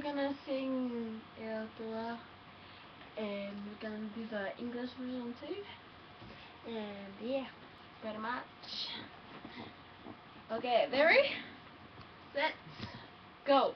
we're gonna sing El Torah, and we're gonna do the English version too. And yeah, pretty much. Okay, ready? Set, go.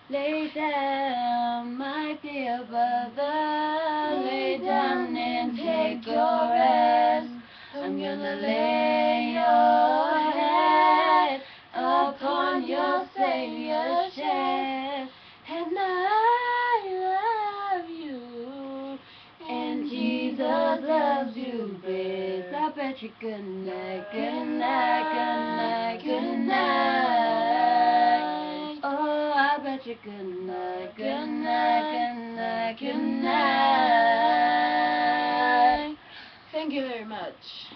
Lay down, my dear brother, lay down and take your rest. I'm gonna lay your head upon your Savior's chest, and I love you, and Jesus loves you best. I bet you good night, good night, good night, good night. Oh, I bet you good night, good night, good night, good night. Thank you very much.